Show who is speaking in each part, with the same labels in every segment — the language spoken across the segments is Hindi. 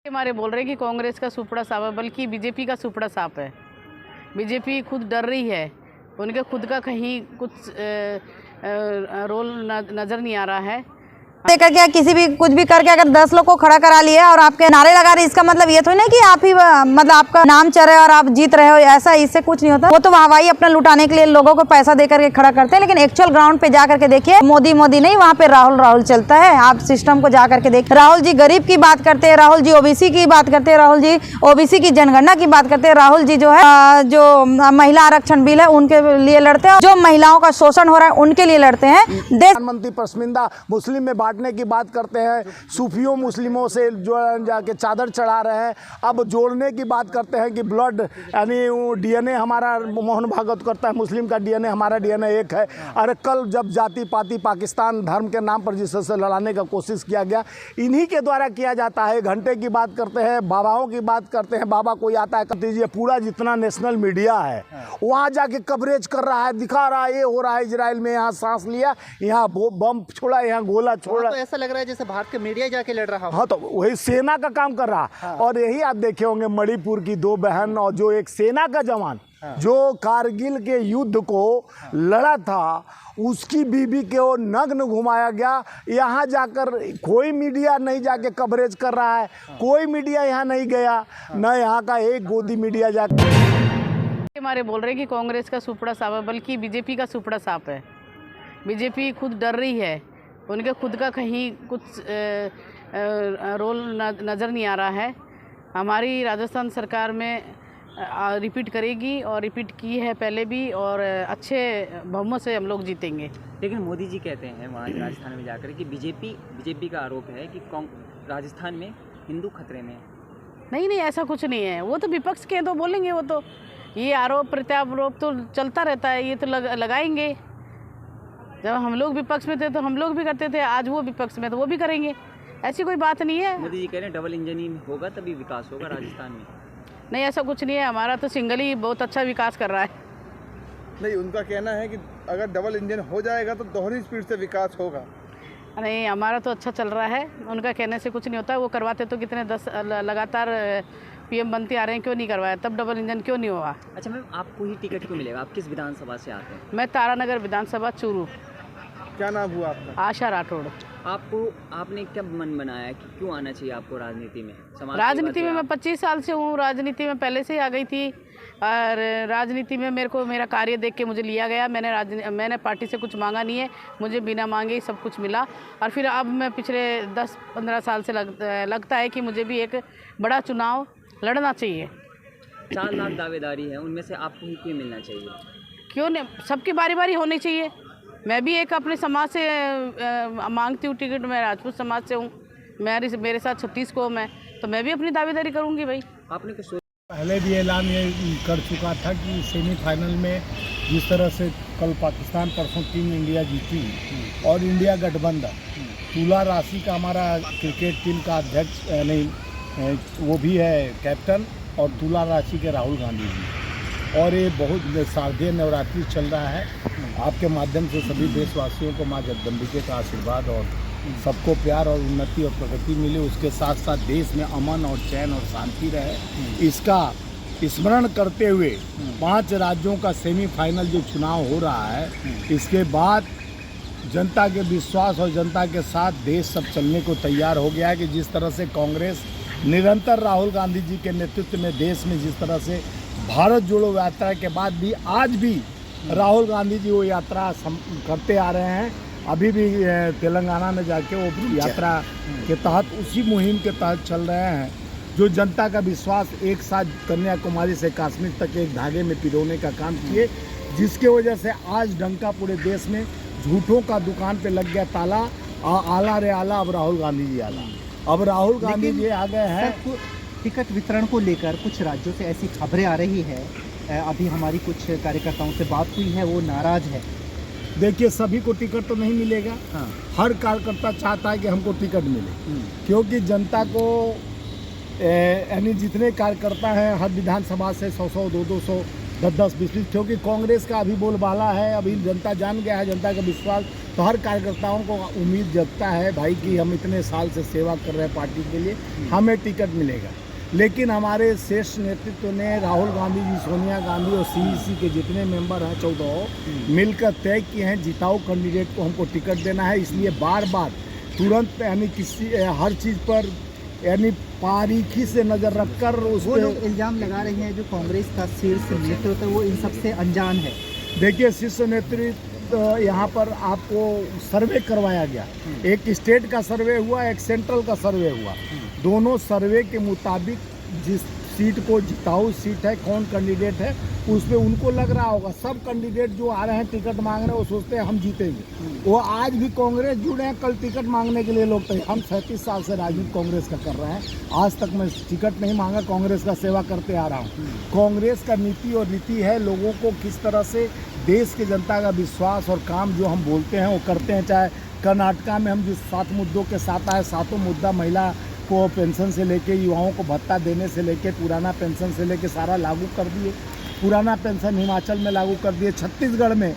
Speaker 1: हमारे बोल रहे हैं कि कांग्रेस का सुपड़ा साफ है, बल्कि बीजेपी का सुपड़ा साफ है। बीजेपी खुद डर रही है, उनके खुद का कहीं कुछ रोल नज़र नहीं आ रहा है।
Speaker 2: लेकर के किसी भी कुछ भी करके अगर 10 लोग को खड़ा करा लिया और आपके नारे लगा रहे, इसका मतलब ये तो नहीं कि आप ही मतलब आपका नाम चल रहा है और आप जीत रहे हो, ऐसा इससे कुछ नहीं होता। वो तो वाहवाही अपना लुटाने के लिए लोगों को पैसा दे करके खड़ा करते हैं, लेकिन एक्चुअल ग्राउंड पे जा करके देखिए, मोदी मोदी नहीं, वहाँ पे राहुल चलता है। आप सिस्टम को जा करके देखिए, राहुल जी गरीब की बात करते हैं, राहुल जी ओबीसी की बात करते हैं, राहुल जी ओबीसी की जनगणना की बात करते हैं, राहुल जी जो है जो महिला आरक्षण बिल है उनके लिए लड़ते हैं, जो महिलाओं का शोषण हो रहा है उनके लिए लड़ते हैं।
Speaker 3: प्रधानमंत्री पसमिंदा मुस्लिम में बांटने की बात करते हैं, सूफियों मुस्लिमों से जो जाके चादर चढ़ा रहे हैं। अब जोड़ने की बात करते हैं कि ब्लड यानी डीएनए हमारा, मोहन भागवत करता है मुस्लिम का डीएनए हमारा डीएनए एक है। अरे कल जब जाति पाति पाकिस्तान धर्म के नाम पर जिससे लड़ाने का कोशिश किया गया, इन्हीं के द्वारा किया जाता है। घंटे की बात करते हैं, बाबाओं की बात करते हैं, बाबा कोई आता है कर दीजिए, पूरा जितना नेशनल मीडिया है वहाँ जाके कवरेज कर रहा है, दिखा रहा है ये हो रहा है, इजराइल में यहाँ सांस लिया, यहाँ बम छोड़ा, यहाँ गोला छोड़ा।
Speaker 4: तो ऐसा लग रहा है जैसे भारत के मीडिया जाके लड़ रहा हो।
Speaker 3: हाँ, तो वही सेना का काम कर रहा। हाँ। और यही आप देखे होंगे मणिपुर की 2 बहन और जो एक सेना का जवान, हाँ, जो कारगिल के युद्ध को लड़ा था, उसकी बीबी को नग्न घुमाया गया। यहाँ जाकर कोई मीडिया नहीं जाके कवरेज कर रहा है। हाँ। कोई मीडिया यहाँ नहीं गया। हाँ। न यहाँ का एक गोदी मीडिया जाकर
Speaker 1: हमारे बोल रहे हैं कि कांग्रेस का सुपड़ा साफ है, बल्कि बीजेपी का सुपड़ा साफ है। बीजेपी खुद डर रही है, उनके खुद का कहीं कुछ रोल नज़र नहीं आ रहा है। हमारी राजस्थान सरकार में रिपीट करेगी और रिपीट की है पहले भी, और अच्छे बहुमत से हम लोग जीतेंगे।
Speaker 5: लेकिन मोदी जी कहते हैं वहाँ राजस्थान में जाकर कि बीजेपी का आरोप है कि राजस्थान में हिंदू खतरे में।
Speaker 1: नहीं, ऐसा कुछ नहीं है। वो तो विपक्ष के तो बोलेंगे, वो तो ये आरोप प्रत्यारोप तो चलता रहता है, ये तो लगाएंगे। जब हम लोग विपक्ष में थे तो हम लोग भी करते थे, आज वो विपक्ष में तो वो भी करेंगे, ऐसी कोई बात नहीं है।
Speaker 5: मोदी जी कह रहे हैं डबल इंजन ही होगा तभी विकास होगा राजस्थान में।
Speaker 1: नहीं, ऐसा कुछ नहीं है, हमारा तो सिंगल ही बहुत अच्छा विकास कर रहा है।
Speaker 4: नहीं, उनका कहना है कि अगर डबल इंजन हो जाएगा तो दोहरी स्पीड से विकास होगा।
Speaker 1: नहीं, हमारा तो अच्छा चल रहा है, उनका कहने से कुछ नहीं होता। वो करवाते तो कितने 10 लगातार पीएम बनते आ रहे हैं, क्यों नहीं करवाया? तब डबल इंजन क्यों नहीं हुआ?
Speaker 5: अच्छा मैम, आपको ही टिकट क्यों मिलेगा? आप किस विधानसभा से आते हैं?
Speaker 1: मैं तारानगर विधानसभा चूरू।
Speaker 4: क्या नाम हुआ आपका?
Speaker 1: आशा राठौड़।
Speaker 5: आपने क्या मन बनाया कि क्यों आना चाहिए आपको राजनीति में?
Speaker 1: राजनीति में मैं 25 साल से हूँ, राजनीति में पहले से ही आ गई थी, और राजनीति में मेरा कार्य देख के मुझे लिया गया। मैंने पार्टी से कुछ मांगा नहीं है, मुझे बिना मांगे ही सब कुछ मिला। और फिर अब मैं पिछले 10-15 साल से लगता है कि मुझे भी एक बड़ा चुनाव लड़ना चाहिए।
Speaker 5: 4 लाख दावेदारी है, उनमें से आपको ही क्यों मिलना चाहिए?
Speaker 1: क्यों नहीं, सबकी बारी बारी होनी चाहिए। मैं भी एक अपने समाज से मांगती हूँ टिकट, मैं राजपूत समाज से हूँ, मेरे साथ 36 कौम है, तो मैं भी अपनी दावेदारी करूँगी भाई।
Speaker 5: आपने कुछ
Speaker 3: पहले भी ऐलान ये कर चुका था कि सेमीफाइनल में जिस तरह से कल पाकिस्तान परसों टीम इंडिया जीती और इंडिया गठबंधन, तुला राशि का हमारा क्रिकेट टीम का अध्यक्ष नहीं, वो भी है कैप्टन, और तुला राशि के राहुल गांधी जी, और ये बहुत शारदीय नवरात्रि चल रहा है। आपके माध्यम से सभी देशवासियों को माँ जगदम्बिके का आशीर्वाद और सबको प्यार और उन्नति और प्रगति मिले, उसके साथ साथ देश में अमन और चैन और शांति रहे, इसका स्मरण करते हुए 5 राज्यों का सेमीफाइनल जो चुनाव हो रहा है, इसके बाद जनता के विश्वास और जनता के साथ देश सब चलने को तैयार हो गया है। कि जिस तरह से कांग्रेस निरंतर राहुल गांधी जी के नेतृत्व में देश में जिस तरह से भारत जोड़ो यात्रा के बाद भी आज भी राहुल गांधी जी वो यात्रा करते आ रहे हैं। अभी भी तेलंगाना में जाके वो यात्रा के तहत उसी मुहिम के तहत चल रहे हैं, जो जनता का विश्वास एक साथ कन्याकुमारी से कश्मीर तक एक धागे में पिरोने का काम किए, जिसके वजह से आज डंका पूरे देश में झूठों का दुकान पे लग गया ताला। आला रे आला, अब राहुल गांधी जी आला, अब राहुल गांधी जी आ गए हैं।
Speaker 4: टिकट वितरण को लेकर कुछ राज्यों से ऐसी खबरें आ रही है, अभी हमारी कुछ कार्यकर्ताओं से बात हुई है, वो नाराज है।
Speaker 3: देखिए, सभी को टिकट तो नहीं मिलेगा। हाँ। हर कार्यकर्ता चाहता है कि हमको टिकट मिले, क्योंकि जनता को यानी जितने कार्यकर्ता हैं हर विधानसभा से 100-100, 200 10-10, 20-20, क्योंकि कांग्रेस का अभी बोलबाला है, अभी जनता जान गया है, जनता का विश्वास, तो हर कार्यकर्ताओं को उम्मीद जगता है भाई कि हम इतने साल से सेवा कर रहे हैं पार्टी के लिए, हमें टिकट मिलेगा। लेकिन हमारे शीर्ष नेतृत्व ने राहुल गांधी जी, सोनिया गांधी और सीईसी के जितने मेंबर हैं 14 मिलकर तय किए हैं जिताऊ कैंडिडेट को हमको टिकट देना है। इसलिए बार बार तुरंत यानी किसी हर चीज़ पर यानी बारीकी से नज़र रखकर
Speaker 4: वो लोग इल्ज़ाम लगा रहे हैं जो कांग्रेस का शीर्ष नेतृत्व है वो इन सबसे अनजान है।
Speaker 3: देखिए, शीर्ष नेतृत्व यहाँ पर आपको सर्वे करवाया गया, एक स्टेट का सर्वे हुआ, एक सेंट्रल का सर्वे हुआ। दोनों सर्वे के मुताबिक जिस सीट को जिताऊ सीट है, कौन कैंडिडेट है, उस पर उनको लग रहा होगा। सब कैंडिडेट जो आ रहे हैं टिकट मांग रहे हैं वो सोचते हैं हम जीतेंगे। वो आज भी कांग्रेस जुड़े हैं, कल टिकट मांगने के लिए लोग तैयार। हम 37 साल से राजनीति कांग्रेस का कर रहे हैं, आज तक मैं टिकट नहीं मांगा, कांग्रेस का सेवा करते आ रहा हूँ। कांग्रेस का नीति और नीति है लोगों को किस तरह से देश की जनता का विश्वास और काम जो हम बोलते हैं वो करते हैं। चाहे कर्नाटका में हम जिस 7 मुद्दों के साथ आए, 7 मुद्दा महिला को पेंशन से लेके युवाओं को भत्ता देने से लेके पुराना पेंशन से लेके सारा लागू कर दिए। पुराना पेंशन हिमाचल में लागू कर दिए। छत्तीसगढ़ में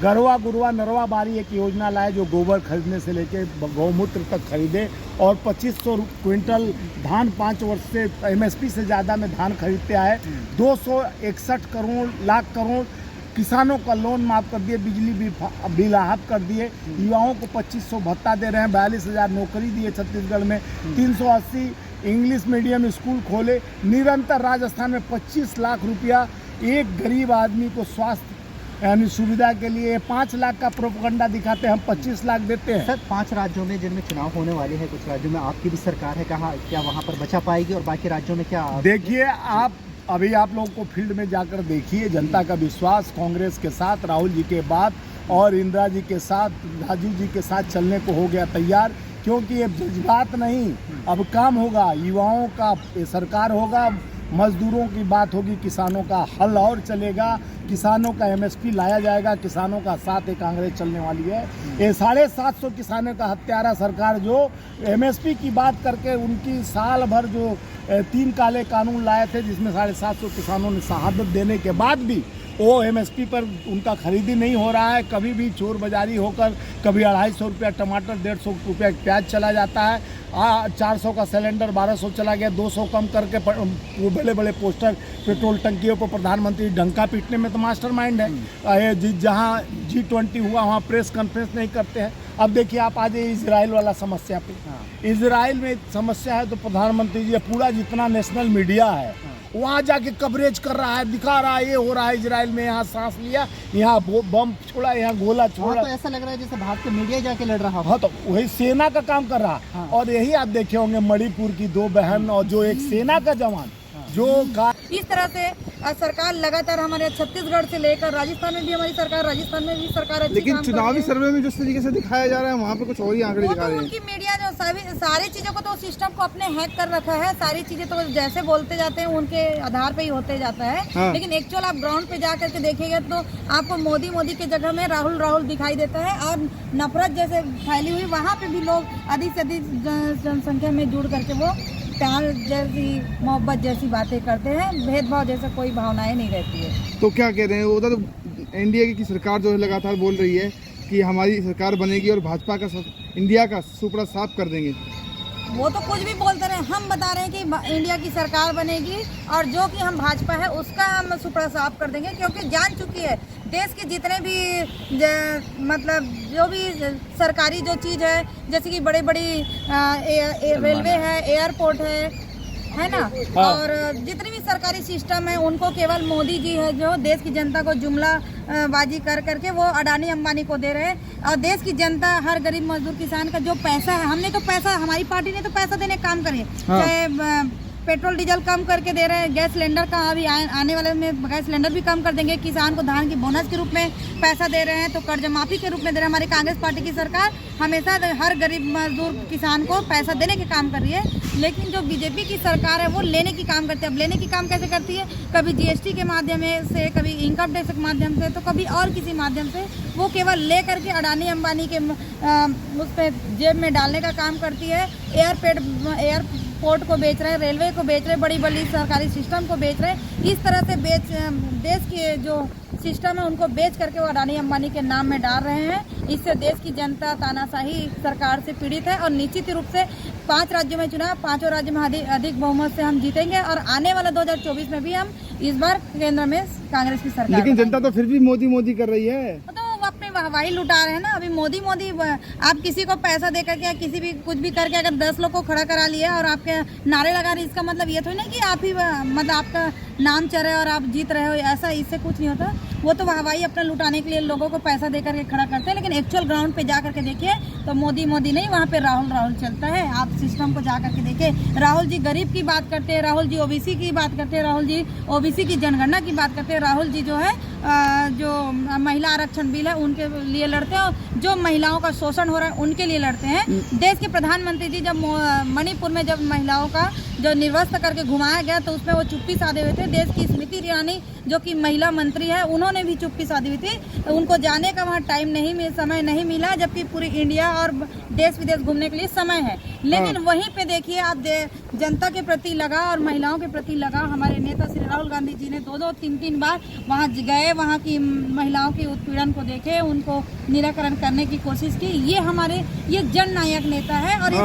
Speaker 3: गरवा गुरवा नरवा बारी एक योजना लाए जो गोबर खरीदने से लेके गौमूत्र तक खरीदे और 2500 क्विंटल धान 5 वर्ष से एमएसपी से ज़्यादा में धान खरीदते आए। 261 लाख करोड़ किसानों का लोन माफ़ कर दिए, बिजली बिल हाफ कर दिए, युवाओं को 2500 भत्ता दे रहे हैं, 42,000 नौकरी दिए छत्तीसगढ़ में, 380 इंग्लिश मीडियम स्कूल खोले। निरंतर राजस्थान में 25 लाख रुपया एक गरीब आदमी को स्वास्थ्य यानी सुविधा के लिए 5 लाख का प्रोपगंडा दिखाते हैं, हम 25 लाख देते हैं।
Speaker 4: सर 5 राज्यों में जिनमें चुनाव होने वाले हैं, कुछ राज्यों में आपकी भी सरकार है, कहाँ क्या वहाँ पर बचा पाएगी और बाकी राज्यों में क्या?
Speaker 3: देखिए, अभी आप लोगों को फील्ड में जाकर देखिए, जनता का विश्वास कांग्रेस के साथ राहुल जी के बाद और इंदिरा जी के साथ, राजीव जी के साथ चलने को हो गया तैयार। क्योंकि ये जज्बात नहीं, अब काम होगा, युवाओं का सरकार होगा, मजदूरों की बात होगी, किसानों का हल और चलेगा, किसानों का एमएसपी लाया जाएगा, किसानों का साथ एक कांग्रेस चलने वाली है। ये 750 किसानों का हत्यारा सरकार जो एमएसपी की बात करके उनकी साल भर जो 3 काले कानून लाए थे जिसमें 750 किसानों ने शहादत देने के बाद भी वो एमएसपी पर उनका खरीदी नहीं हो रहा है। कभी भी चोर बाजारी होकर कभी 250 रुपया टमाटर, 150 रुपया प्याज चला जाता है, 400 का सिलेंडर 1200 चला गया, 200 कम करके वो बड़े बड़े पोस्टर पेट्रोल टंकियों पर प्रधानमंत्री डंका पीटने में तो मास्टरमाइंड है। जहाँ G20 हुआ वहाँ प्रेस कॉन्फ्रेंस नहीं करते हैं। अब देखिए, आप आ जाइए इजराइल वाला समस्या पे। इजराइल में समस्या है तो प्रधानमंत्री जी पूरा जितना नेशनल मीडिया है वहाँ जाके कवरेज कर रहा है, दिखा रहा है ये हो रहा है इजराइल में, यहाँ सांस लिया, यहाँ बम छोड़ा, यहाँ गोला छोड़ा।
Speaker 4: तो ऐसा लग रहा है जैसे भारतीय मीडिया जाके लड़ रहा हो।
Speaker 3: हाँ, तो वही सेना का काम कर रहा। और यही आप देखे होंगे मणिपुर की 2 बहन और जो एक सेना का जवान जो
Speaker 2: इस तरह से सरकार लगातार हमारे छत्तीसगढ़ से लेकर राजस्थान में भी हमारी सरकार, राजस्थान में भी सरकार अच्छी
Speaker 6: लेकिन
Speaker 2: काम कर
Speaker 6: चुनावी
Speaker 2: रही है।
Speaker 6: सर्वे में जिस तरीके से दिखाया जा रहा है वहाँ पे कुछ और ही आंकड़े
Speaker 2: वो
Speaker 6: दिखा
Speaker 2: तो
Speaker 6: रहे हैं।
Speaker 2: उनकी मीडिया जो सारी चीजों को तो सिस्टम को अपने हैक कर रखा है, सारी चीजें तो जैसे बोलते जाते हैं उनके आधार पे ही होते जाता है।
Speaker 6: हाँ।
Speaker 2: लेकिन एक्चुअल आप ग्राउंड पे जा करके देखिएगा तो आपको मोदी की जगह में राहुल दिखाई देता है और नफरत जैसे फैली हुई, वहाँ पे भी लोग अधिक से अधिक जनसंख्या में जुड़ करके वो प्यार जैसी मोहब्बत जैसी बातें करते हैं, भेदभाव जैसा कोई भावनाएं नहीं रहती है।
Speaker 6: तो क्या कह रहे हैं उधर एनडीए की सरकार जो है लगातार बोल रही है कि हमारी सरकार बनेगी और भाजपा का इंडिया का सुपड़ा साफ कर देंगे।
Speaker 2: वो तो कुछ भी बोलते रहे, हम बता रहे हैं कि इंडिया की सरकार बनेगी और जो कि हम भाजपा है उसका हम सुपड़ा साफ कर देंगे। क्योंकि जान चुकी है देश के जितने भी मतलब जो भी सरकारी जो चीज़ है, जैसे कि बड़ी रेलवे है, एयरपोर्ट है ना, और जितने भी सरकारी सिस्टम है उनको केवल मोदी जी है जो देश की जनता को जुमला बाजी कर करके वो अडानी अंबानी को दे रहे हैं। और देश की जनता, हर गरीब मजदूर किसान का जो पैसा है, हमने तो पैसा, हमारी पार्टी ने तो पैसा देने का काम करे, चाहे पेट्रोल डीजल कम करके दे रहे हैं, गैस सिलेंडर का अभी आने वाले में गैस सिलेंडर भी कम कर देंगे, किसान को धान की बोनस के रूप में पैसा दे रहे हैं, तो कर्ज माफी के रूप में दे रहे हैं। हमारी कांग्रेस पार्टी की सरकार हमेशा हर गरीब मजदूर किसान को पैसा देने के काम कर रही है। लेकिन जो बीजेपी की सरकार है वो लेने की काम करती है। अब लेने की काम कैसे करती है? कभी जीएसटी के माध्यम से, कभी इनकम टैक्स के माध्यम से, तो कभी और किसी माध्यम से वो केवल ले करके अडानी अंबानी के उस पर जेब में डालने का काम करती है। पोर्ट को बेच रहे हैं, रेलवे को बेच रहे हैं, बड़ी बड़ी सरकारी सिस्टम को बेच रहे हैं। इस तरह से देश के जो सिस्टम है उनको बेच करके वो अडानी अंबानी के नाम में डाल रहे हैं। इससे देश की जनता तानाशाही सरकार से पीड़ित है और निश्चित रूप से 5 राज्यों में चुनाव, 5 राज्यों में अधिक बहुमत से हम जीतेंगे और आने वाला 2024 में भी हम इस बार केंद्र में कांग्रेस की सरकार।
Speaker 6: लेकिन जनता तो फिर भी मोदी मोदी कर रही है।
Speaker 2: तो वो अपने वाहवाही लुटा रहे हैं ना। अभी मोदी आप किसी को पैसा दे करके या किसी भी कुछ भी करके अगर 10 लोग को खड़ा करा लिया और आपके नारे लगा रहे, इसका मतलब ये तो नहीं कि आप ही मतलब आपका नाम चले और आप जीत रहे हो, ऐसा इससे कुछ नहीं होता। वो तो वाहवाही अपना लुटाने के लिए लोगों को पैसा दे करके खड़ा करते हैं, लेकिन एक्चुअल ग्राउंड पे जा करके देखिए तो मोदी नहीं, वहाँ पे राहुल चलता है। आप सिस्टम को जा करके देखिए, राहुल जी गरीब की बात करते हैं, राहुल जी ओबीसी की बात करते हैं, राहुल जी ओबीसी की जनगणना की बात करते हैं, राहुल जी जो है जो महिला आरक्षण बिल है उनके लिए लड़ते हैं और जो महिलाओं का शोषण हो रहा है उनके लिए लड़ते हैं। देश के प्रधानमंत्री जी जब मणिपुर में जब महिलाओं का जो निर्वस्त्र करके घुमाया गया तो उसमें वो चुप्पी साधे हुए थे। देश की स्मृति ईरानी जो कि महिला मंत्री है उन्होंने भी चुप्पी साधी हुई थी, तो उनको जाने का वहाँ समय नहीं मिला, जबकि पूरी इंडिया और देश विदेश घूमने के लिए समय है। लेकिन वहीं पे देखिए आप जनता के प्रति लगा और महिलाओं के प्रति लगा हमारे नेता श्री राहुल गांधी जी ने 2-2, 3-3 बार वहाँ गए, वहाँ की महिलाओं के उत्पीड़न को देखे, उनको निराकरण करने की कोशिश की। ये जननायक नेता है और